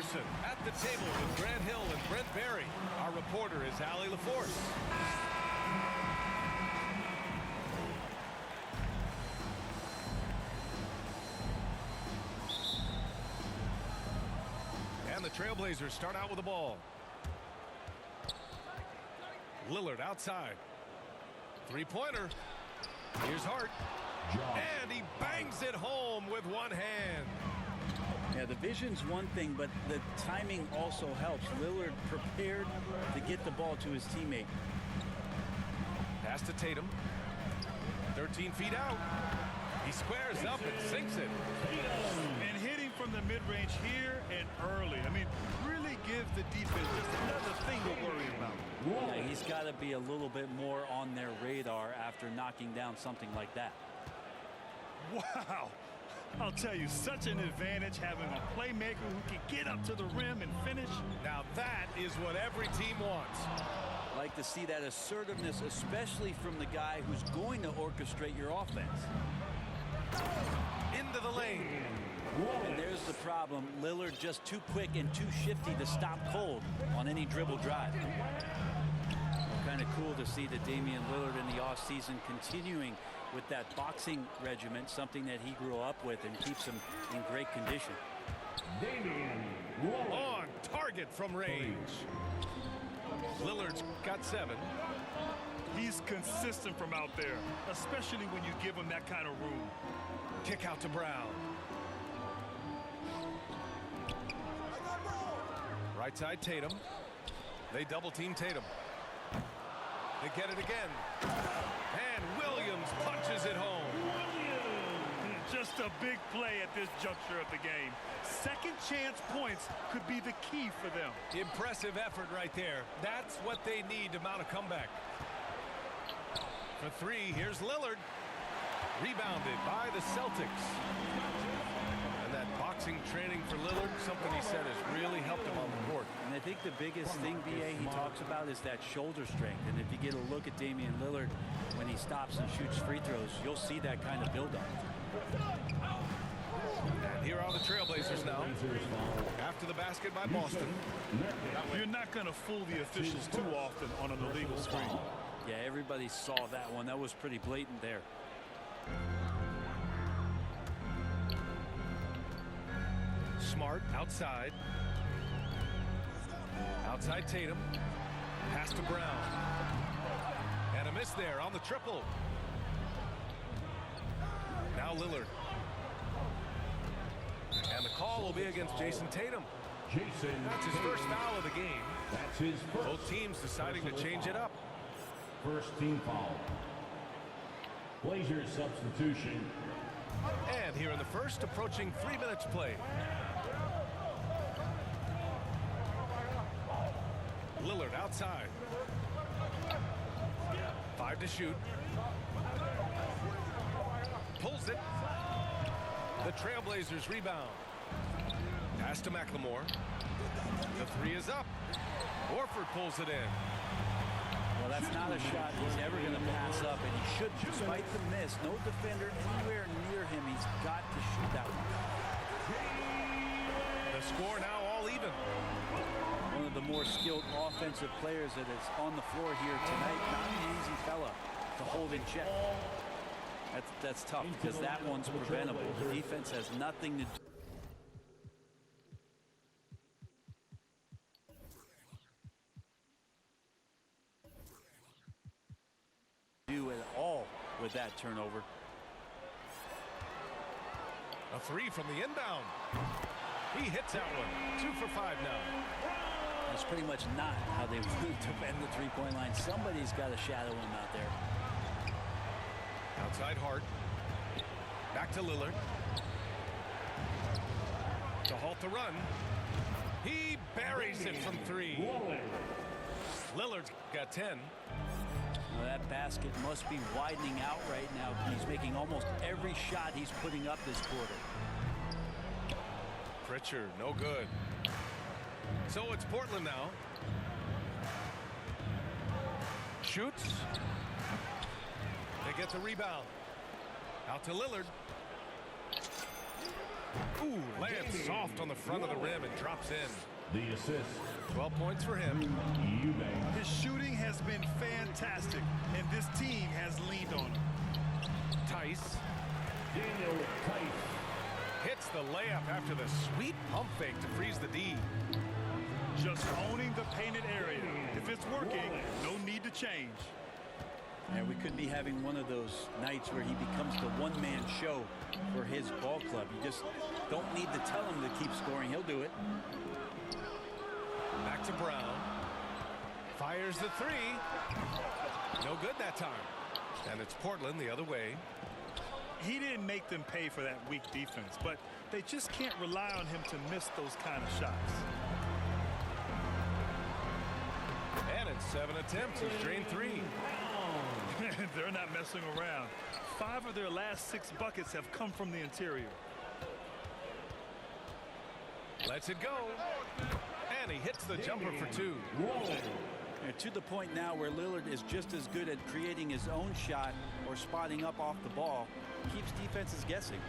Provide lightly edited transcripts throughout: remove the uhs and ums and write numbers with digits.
person at the table with Grant Hill and Brent Barry. Our reporter is Allie LaForce. And the Trailblazers start out with the ball. Lillard outside. Three-pointer. Here's Hart. And he bangs it home with one hand. Yeah, the vision's one thing, but the timing also helps. Lillard prepared to get the ball to his teammate. Pass to Tatum. 13 feet out. He squares up and sinks it. And hitting from the mid-range here and early. I mean, really gives the defense just another thing to worry about. Yeah, he's got to be a little bit more on their radar after knocking down something like that. Wow. I'll tell you, such an advantage having a playmaker who can get up to the rim and finish. Now that is what every team wants. Like to see that assertiveness, especially from the guy who's going to orchestrate your offense. Into the lane. And there's the problem. Lillard just too quick and too shifty to stop cold on any dribble drive. Kind of cool to see the Damian Lillard in the offseason continuing with that boxing regimen, something that he grew up with and keeps him in great condition. On target from range. Lillard's got 7. He's consistent from out there, especially when you give him that kind of room. Kick out to Brown. Right side Tatum. They double team Tatum. They get it again. And Williams punches it home. Just a big play at this juncture of the game. Second chance points could be the key for them. Impressive effort right there. That's what they need to mount a comeback. For 3, here's Lillard. Rebounded by the Celtics. And that boxing training for Lillard, something he said has really helped him on the court. And I think the biggest thing, B.A., he talks about is that shoulder strength. And if you get a look at Damian Lillard when he stops and shoots free throws, you'll see that kind of buildup. And here are the Trailblazers now. After the basket by Boston. You're not going to fool the officials too often on an illegal screen. Yeah, everybody saw that one. That was pretty blatant there. Smart outside. Outside Tatum. Pass to Brown. And a miss there on the triple. Now Lillard. And the call will be against Jason Tatum. That's his first foul of the game. That's his first. Both teams deciding to change it up. First team foul. Blazers substitution. And here in the first, approaching 3 minutes played. Lillard outside. 5 to shoot. Pulls it. The Trailblazers rebound. Pass to McLemore. The 3 is up. Horford pulls it in. Well, that's not a shot he's ever going to pass up, and he should, despite the miss. No defender anywhere near him. He's got to shoot that one. The score now all even. One of the more skilled offensive players that is on the floor here tonight. Not an easy fella to hold in check. That's tough because that one's preventable. The defense has nothing to do at all with that turnover. A 3 from the inbound. He hits that one. 2 for 5 now. That's pretty much not how they want to defend the three-point line. Somebody's got to shadow him out there. Outside Hart. Back to Lillard. To halt the run. He buries it from 3. Lillard's got 10. Well, that basket must be widening out right now. He's making almost every shot he's putting up this quarter. Pritchard, no good. So it's Portland now. Shoots. They get the rebound. Out to Lillard. Ooh, lands soft on the front of the rim and drops in. The assist. 12 points for him. Eubanks. His shooting has been fantastic, and this team has leaned on him. Tice Daniel Tice. hits the layup after the sweet pump fake to freeze the D. Just owning the painted area. If it's working, no need to change. And we could be having one of those nights where he becomes the one-man show for his ball club. You just don't need to tell him to keep scoring. He'll do it. Back to Brown. Fires the three. No good that time. And it's Portland the other way. He didn't make them pay for that weak defense, but they just can't rely on him to miss those kind of shots. And in 7 attempts, he's drained 3. They're not messing around. 5 of their last 6 buckets have come from the interior. Lets it go. And he hits the jumper for 2. And to the point now where Lillard is just as good at creating his own shot or spotting up off the ball. Keeps defenses guessing.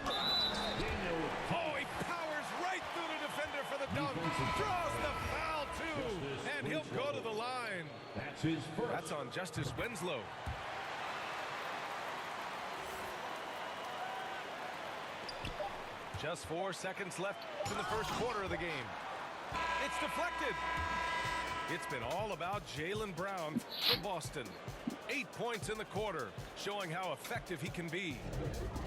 Oh, he powers right through the defender for the dunk. Draws the foul, too. And he'll go to the line. That's his first. That's on Justice Winslow. Just 4 seconds left in the first quarter of the game. It's deflected. It's been all about Jaylen Brown for Boston. 8 points in the quarter, showing how effective he can be.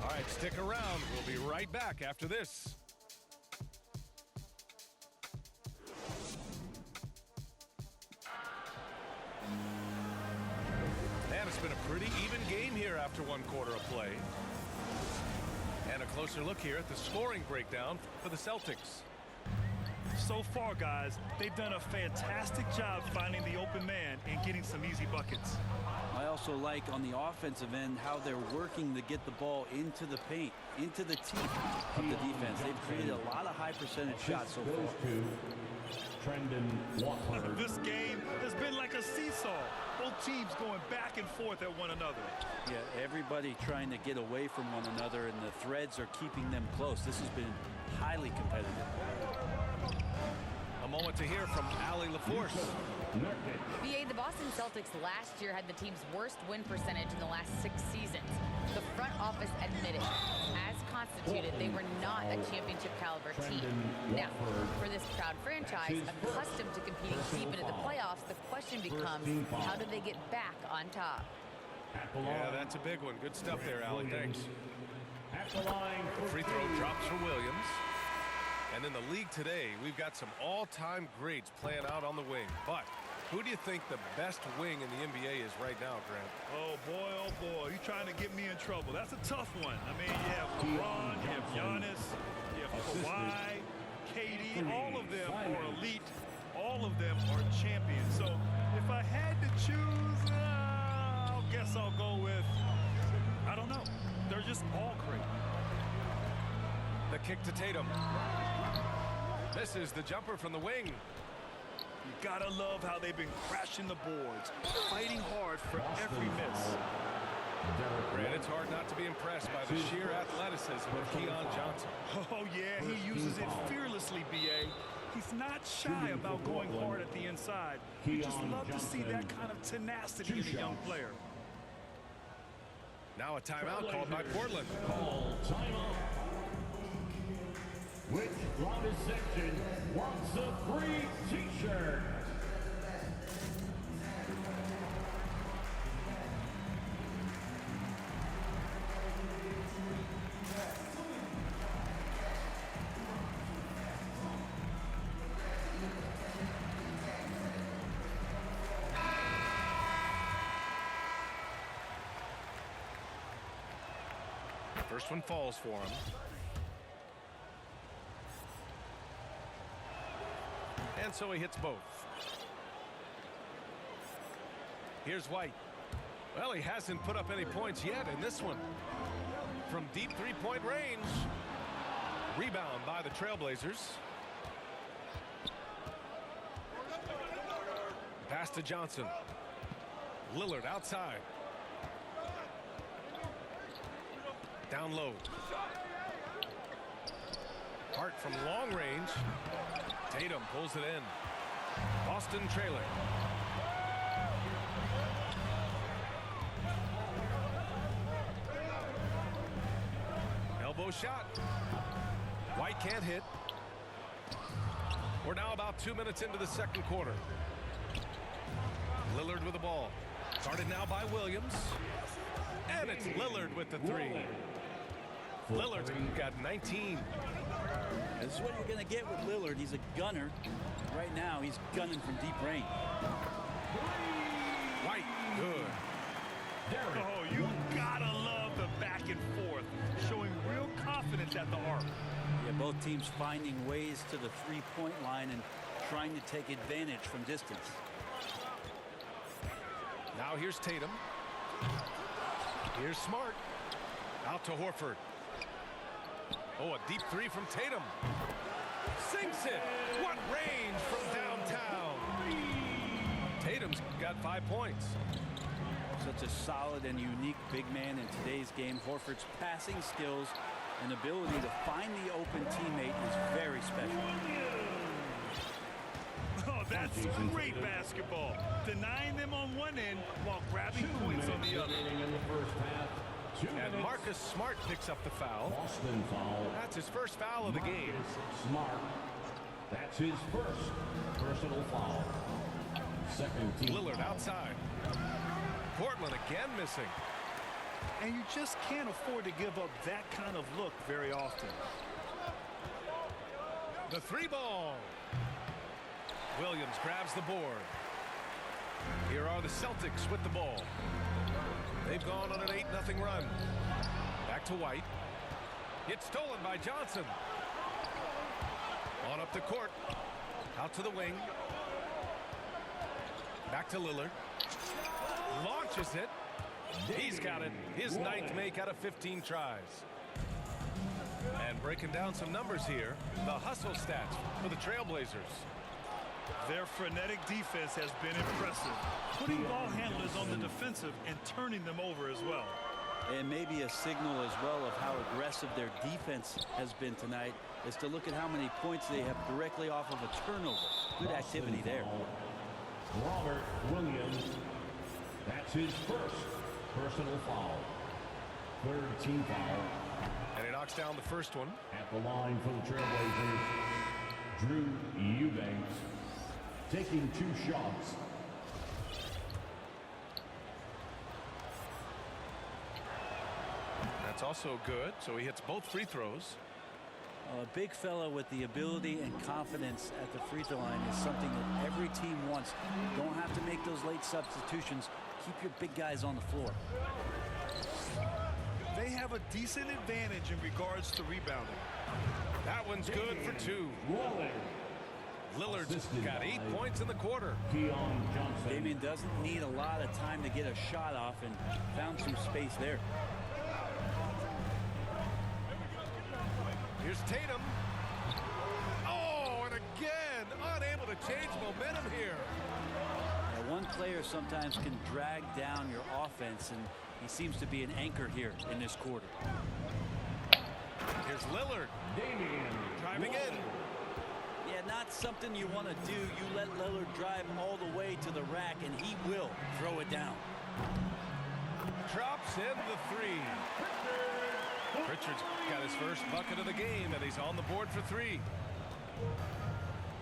All right, stick around. We'll be right back after this. And it's been a pretty even game here after 1 quarter of play. And a closer look here at the scoring breakdown for the Celtics. So far, guys, they've done a fantastic job finding the open man and getting some easy buckets. I also like on the offensive end how they're working to get the ball into the paint, into the teeth of the defense. They've created a lot of high percentage shots so far. This game has been like a seesaw. Both teams going back and forth at one another. Yeah, everybody trying to get away from one another, and the threads are keeping them close. This has been highly competitive. A moment to hear from Allie LaForce. BA, the Boston Celtics last year had the team's worst win percentage in the last 6 seasons. The front office admitted, as constituted, they were not a championship caliber team. Now, for this proud franchise, accustomed to competing deep into the playoffs, the question becomes, how do they get back on top? Yeah, that's a big one. Good stuff there, Allie. Thanks. Free throw drops for Williams. And in the league today, we've got some all-time greats playing out on the wing. But who do you think the best wing in the NBA is right now, Grant? Oh, boy, you're trying to get me in trouble. That's a tough one. I mean, you have LeBron, you have Giannis, you have Kawhi, KD. All of them are elite. All of them are champions. So if I had to choose, I guess I'll go with, I don't know. They're just all great. The kick to Tatum. This is the jumper from the wing. You gotta love how they've been crashing the boards, fighting hard for every miss. Grant, it's hard not to be impressed by the sheer athleticism of Keon Johnson. Oh, yeah, he uses it fearlessly, B.A. He's not shy about going hard at the inside. You just love to see that kind of tenacity in a young player. Now a timeout called by Portland. Which Rounded section wants a free t-shirt? First one falls for him. And so he hits both. Here's White. Well, he hasn't put up any points yet in this one. From deep three-point range. Rebound by the Trailblazers. Pass to Johnson. Lillard outside. Down low. Hart from long range. Tatum pulls it in. Boston trailing. Elbow shot. White can't hit. We're now about 2 minutes into the second quarter. Lillard with the ball. Started now by Williams. And it's Lillard with the three. Lillard's got 19. This is what you're going to get with Lillard. He's a gunner. Right now, he's gunning from deep range. White, good. Oh, you gotta love the back and forth, showing real confidence at the arc. Yeah, both teams finding ways to the three-point line and trying to take advantage from distance. Now here's Tatum. Here's Smart. Out to Horford. Oh, a deep three from Tatum. Sinks it. What range from downtown. Tatum's got 5 points. Such a solid and unique big man in today's game. Horford's passing skills and ability to find the open teammate is very special. Oh, that's great basketball. Denying them on one end while grabbing points on the other. In the first half. 2 And minutes. Marcus Smart picks up the foul. Boston foul. That's his first foul of the game. Marcus Smart. That's his first personal foul. Second team. Lillard outside. Portland again missing. And you just can't afford to give up that kind of look very often. The three ball. Williams grabs the board. Here are the Celtics with the ball. They've gone on an 8-0 run. Back to White. It's stolen by Johnson. On up the court. Out to the wing. Back to Lillard. Launches it. He's got it. His 9th make out of 15 tries. And breaking down some numbers here. The hustle stats for the Trailblazers. Their frenetic defense has been impressive, putting ball handlers on the defensive and turning them over as well. And maybe a signal as well of how aggressive their defense has been tonight is to look at how many points they have directly off of a turnover. Good activity there. Robert Williams. That's his first personal foul. Third team foul. And he knocks down the first one. At the line for the Trailblazers, Drew Eubanks. Taking 2 shots. That's also good. So he hits both free throws. A big fella with the ability and confidence at the free throw line is something that every team wants. You don't have to make those late substitutions. Keep your big guys on the floor. They have a decent advantage in regards to rebounding. That one's good for 2. Lillard's got 8 points in the quarter. Keon Johnson. Damian doesn't need a lot of time to get a shot off and found some space there. Here's Tatum. Oh, and again, unable to change momentum here. Now, one player sometimes can drag down your offense, and he seems to be an anchor here in this quarter. Here's Lillard. Damian Driving in. Yeah, not something you want to do. You let Lillard drive all the way to the rack, and he will throw it down. Drops in the 3. Pritchard's got his first bucket of the game, and he's on the board for 3.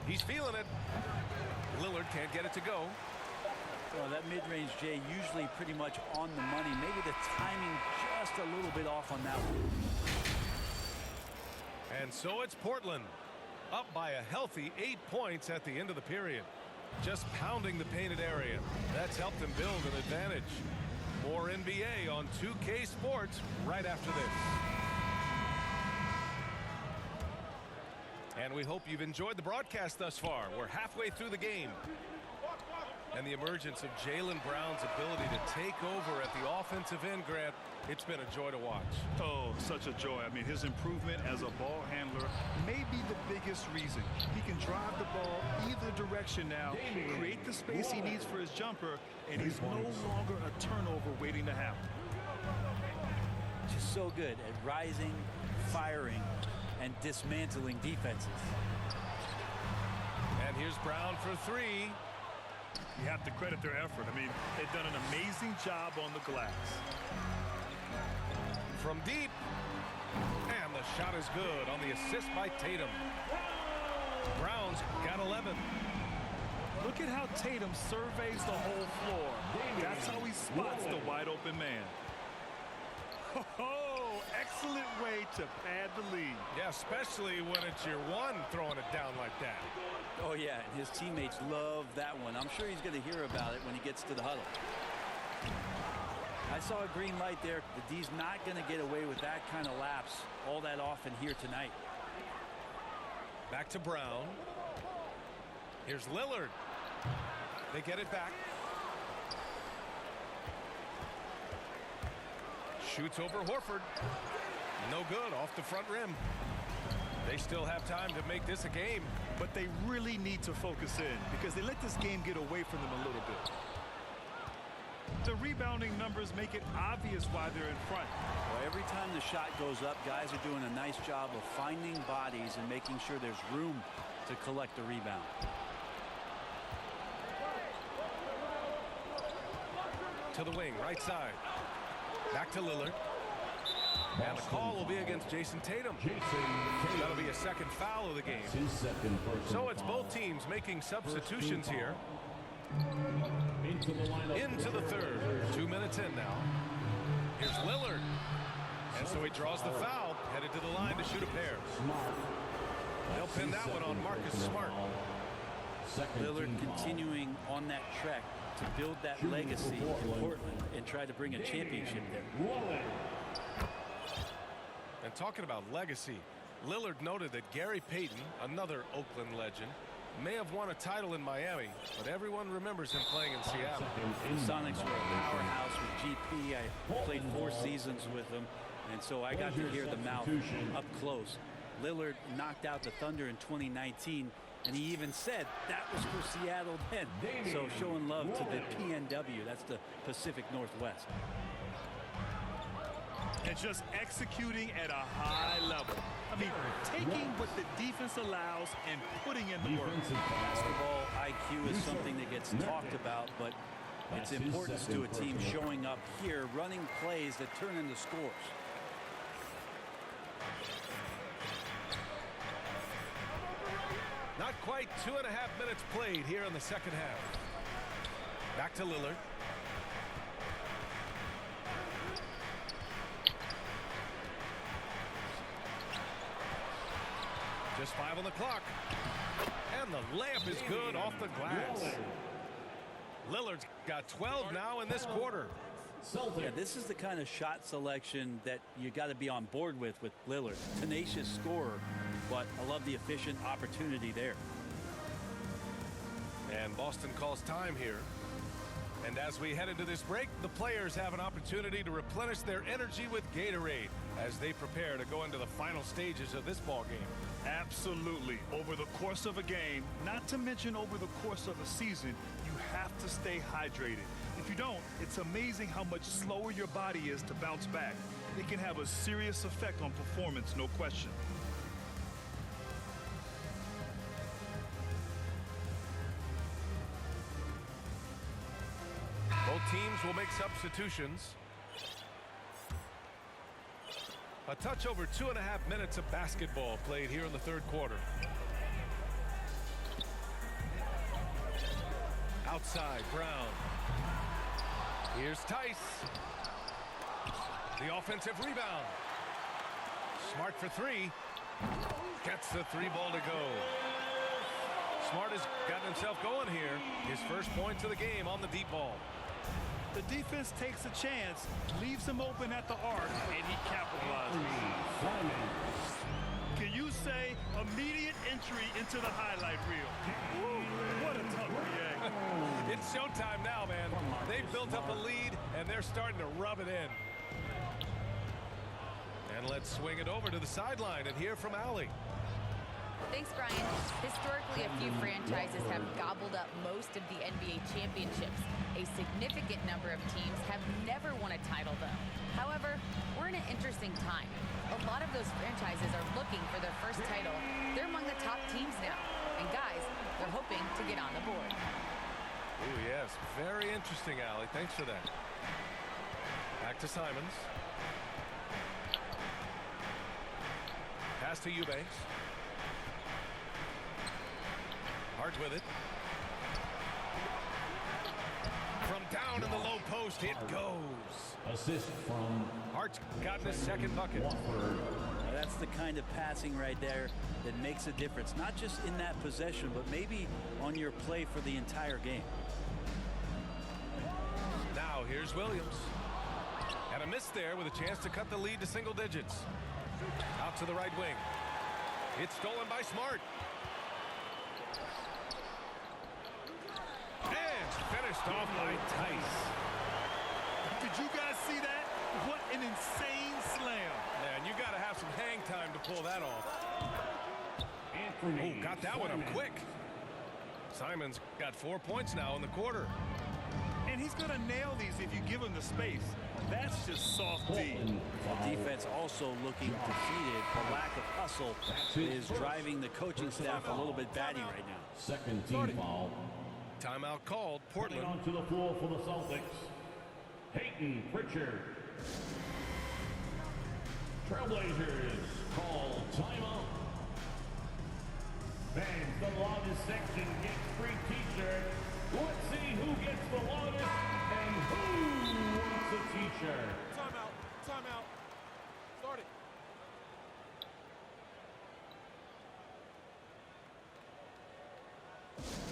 He's feeling it. Lillard can't get it to go. Well, that mid-range, Jay, usually pretty much on the money. Maybe the timing just a little bit off on that one. And so it's Portland, up by a healthy 8 points at the end of the period. Just pounding the painted area. That's helped them build an advantage. More NBA on 2K Sports right after this. And we hope you've enjoyed the broadcast thus far. We're halfway through the game. And the emergence of Jaylen Brown's ability to take over at the offensive end, Grant, it's been a joy to watch. Oh, such a joy. I mean, his improvement as a ball handler may be the biggest reason. He can drive the ball either direction now, create the space he needs for his jumper, and he's no longer a turnover waiting to happen. Just so good at rising, firing, and dismantling defenses. And here's Brown for three. You have to credit their effort. I mean, they've done an amazing job on the glass. From deep. And the shot is good on the assist by Tatum. Brown's got 11. Look at how Tatum surveys the whole floor. That's how he spots the wide open man. Oh, excellent way to pad the lead. Yeah, especially when it's your one throwing it down like that. Oh, yeah, and his teammates love that one. I'm sure he's going to hear about it when he gets to the huddle. I saw a green light there. The D's not going to get away with that kind of lapse all that often here tonight. Back to Brown. Here's Lillard. They get it back. Shoots over Horford. No good, off the front rim. They still have time to make this a game. But they really need to focus in because they let this game get away from them a little bit. The rebounding numbers make it obvious why they're in front. Well, every time the shot goes up, guys are doing a nice job of finding bodies and making sure there's room to collect the rebound. To the wing, right side. Back to Lillard. And the call will be against Jason Tatum. That'll be a second foul of the game. So it's both teams making substitutions here. Into the third. 2 minutes in now. Here's Lillard. And so he draws the foul, headed to the line to shoot a pair. They'll pin that one on Marcus Smart. Lillard continuing on that trek to build that legacy in Portland and try to bring a championship there. And talking about legacy, Lillard noted that Gary Payton, another Oakland legend, may have won a title in Miami, but everyone remembers him playing in Seattle. The Sonics were a powerhouse with GP. I played 4 seasons with them, and so I got to hear the mouth up close. Lillard knocked out the Thunder in 2019, and he even said that was for Seattle then. So showing love to the PNW, that's the Pacific Northwest. And just executing at a high level. I mean, taking what the defense allows and putting in the work. Basketball IQ is something that gets talked about, but its importance to a team showing up here, running plays that turn into scores. Not quite 2.5 minutes played here in the second half. Back to Lillard. Just 5 on the clock. And the layup is good off the glass. Lillard's got 12 now in this quarter. Yeah, this is the kind of shot selection that you got to be on board with Lillard. Tenacious scorer, but I love the efficient opportunity there. And Boston calls time here. And as we head into this break, the players have an opportunity to replenish their energy with Gatorade as they prepare to go into the final stages of this ball game. Absolutely. Over the course of a game, not to mention over the course of a season, you have to stay hydrated. If you don't, it's amazing how much slower your body is to bounce back. It can have a serious effect on performance, no question. Both teams will make substitutions. A touch over 2.5 minutes of basketball played here in the third quarter. Outside, Brown. Here's Tice. The offensive rebound. Smart for three. Gets the 3-ball to go. Smart has gotten himself going here. His first points of the game on the deep ball. The defense takes a chance, leaves him open at the arc, and he capitalizes. Can you say immediate entry into the highlight reel? Woo, what a tough react. It's showtime now, man. They've built up a lead, and they're starting to rub it in. And let's swing it over to the sideline and hear from Allie. Thanks, Brian. Historically, a few franchises have gobbled up most of the NBA championships. A significant number of teams have never won a title, though. However, we're in an interesting time. A lot of those franchises are looking for their first title. They're among the top teams now. And guys, they're hoping to get on the board. Oh, yes. Very interesting, Allie. Thanks for that. Back to Simons. Pass to Eubanks. Hart with it. From down in the low post, it goes. Assist from Hart's gotten his second bucket. Wofford. That's the kind of passing right there that makes a difference, not just in that possession, but maybe on your play for the entire game. Now here's Williams. And a miss there with a chance to cut the lead to single digits. Out to the right wing. It's stolen by Smart. And finished off by Tice. Did you guys see that? What an insane slam. Man, you got to have some hang time to pull that off. Anthony Oh, got that one up quick. Simons got 4 points now in the quarter. And he's going to nail these if you give him the space. That's just soft D. Portland foul. Defense also looking defeated. The lack of hustle is driving the coaching staff a little bit batty right now. Second team foul. Timeout called. Coming Portland. onto the floor for the Celtics, Peyton Pritchard. Trailblazers call timeout. Fans, the loudest section gets free t-shirt. Let's see who gets the loudest and who wants a t-shirt. Timeout. Timeout. Start it.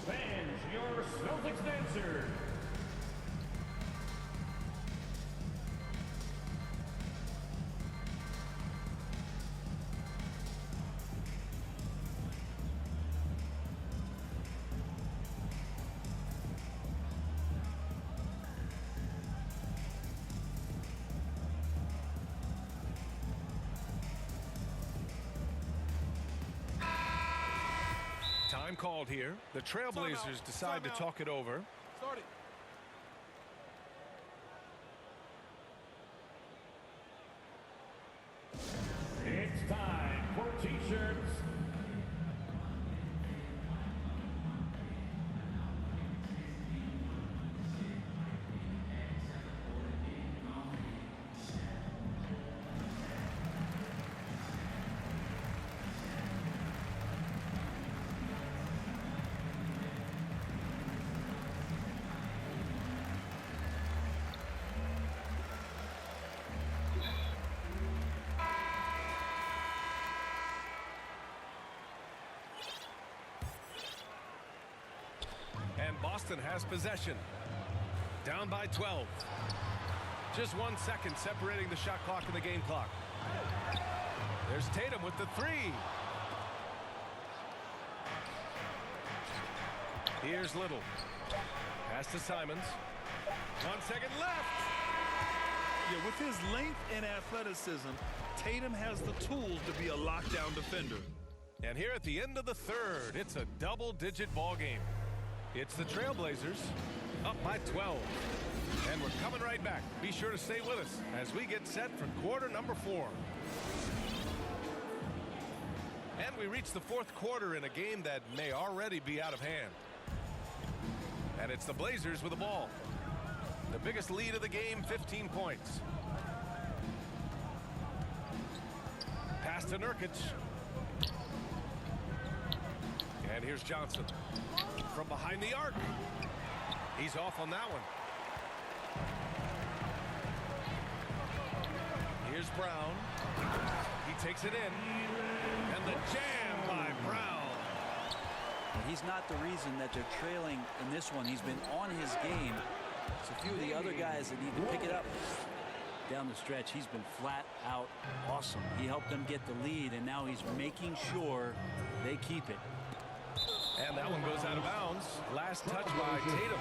Fans, your Celtics dancer. Time called here. The Trailblazers decide to talk it over. Start it. It's time for t-shirts. And Boston has possession. Down by 12. Just 1 second separating the shot clock and the game clock. There's Tatum with the three. Here's Little. Pass to Simons. 1 second left. Yeah, with his length and athleticism, Tatum has the tools to be a lockdown defender. And here at the end of the third, it's a double-digit ball game. It's the Trailblazers up by 12. And we're coming right back. Be sure to stay with us as we get set for quarter number 4. And we reach the fourth quarter in a game that may already be out of hand. And it's the Blazers with the ball. The biggest lead of the game, 15 points. Pass to Nurkic. And here's Johnson. From behind the arc. He's off on that one. Here's Brown. He takes it in. And the jam by Brown. He's not the reason that they're trailing in this one. He's been on his game. It's a few of the other guys that need to pick it up. Down the stretch, he's been flat out awesome. He helped them get the lead, and now he's making sure they keep it. And that one goes out of bounds. Last touch by Tatum.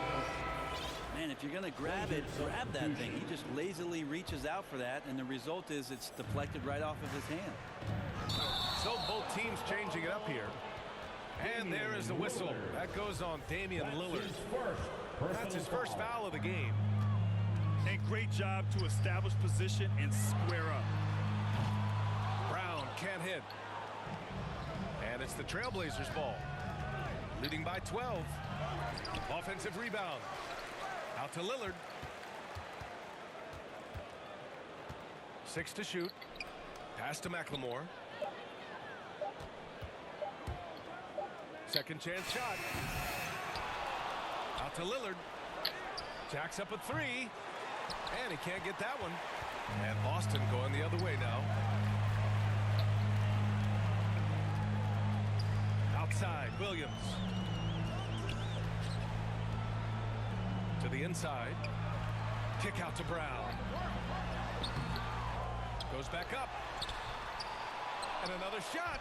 Man, if you're going to grab it, grab that thing. He just lazily reaches out for that, and the result is it's deflected right off of his hand. So both teams changing it up here. And there is the whistle. That goes on Damian Lillard. That's his first foul of the game. And great job to establish position and square up. Brown can't hit. And it's the Trailblazers' ball. Leading by 12. Offensive rebound. Out to Lillard. 6 to shoot. Pass to McLemore. Second chance shot. Out to Lillard. Jacks up a 3. And he can't get that one. And Boston going the other way now. Outside, Williams. To the inside. Kick out to Brown. Goes back up. And another shot.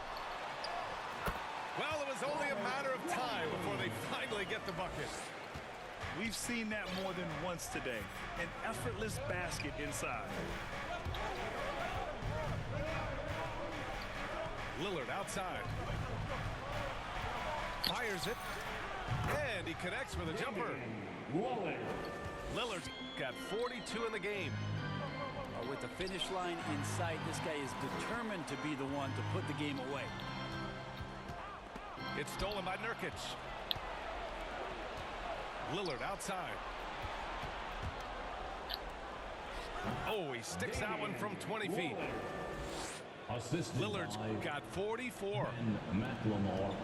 Well, it was only a matter of time before they finally get the bucket. We've seen that more than once today. An effortless basket inside. Lillard outside. Fires it. And he connects with a jumper. Lillard's got 42 in the game. With the finish line in sight, this guy is determined to be the one to put the game away. It's stolen by Nurkic. Lillard outside. Oh, he sticks that one from 20 feet. Lillard's got 44. McLemore.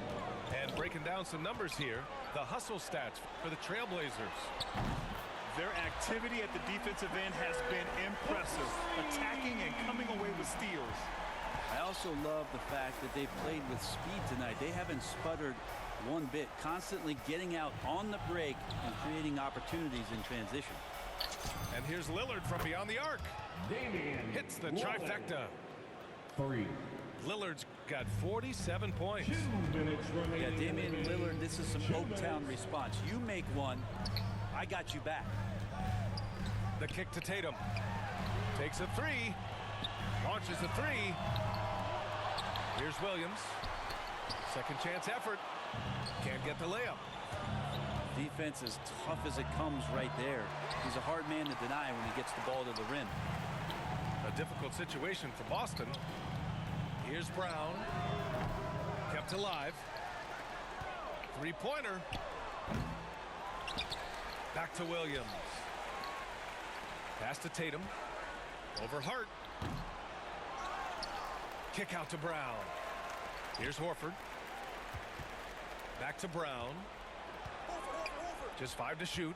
And breaking down some numbers here, the hustle stats for the Trailblazers. Their activity at the defensive end has been impressive, attacking and coming away with steals. I also love the fact that they've played with speed tonight. They haven't sputtered one bit, constantly getting out on the break and creating opportunities in transition. And here's Lillard from beyond the arc. Damian Hits the Lillard. trifecta. 3. Lillard's got 47 points. 2 minutes remaining. Yeah, Damian Lillard, this is some Oaktown response. You make one, I got you back. The kick to Tatum. Takes a 3. Launches a 3. Here's Williams. Second chance effort. Can't get the layup. Defense as tough as it comes right there. He's a hard man to deny when he gets the ball to the rim. A difficult situation for Boston. Here's Brown. Kept alive. Three-pointer. Back to Williams. Pass to Tatum. Over Hart. Kick out to Brown. Here's Horford. Back to Brown. Just 5 to shoot.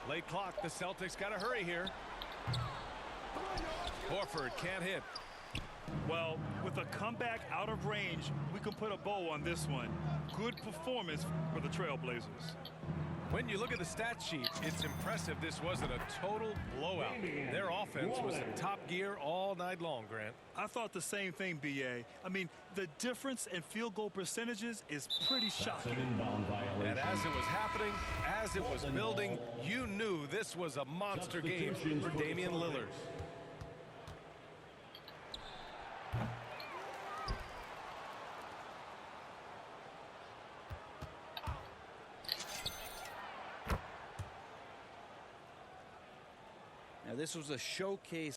Late clock. The Celtics got to hurry here. Horford can't hit. Well, with a comeback out of range, we can put a bow on this one. Good performance for the Trailblazers. When you look at the stat sheet, it's impressive this wasn't a total blowout. Their offense was in top gear all night long, Grant. I thought the same thing, B.A. I mean, the difference in field goal percentages is pretty shocking. And as it was happening, as it was building, you knew this was a monster game for Damian Lillard. Now, this was a showcase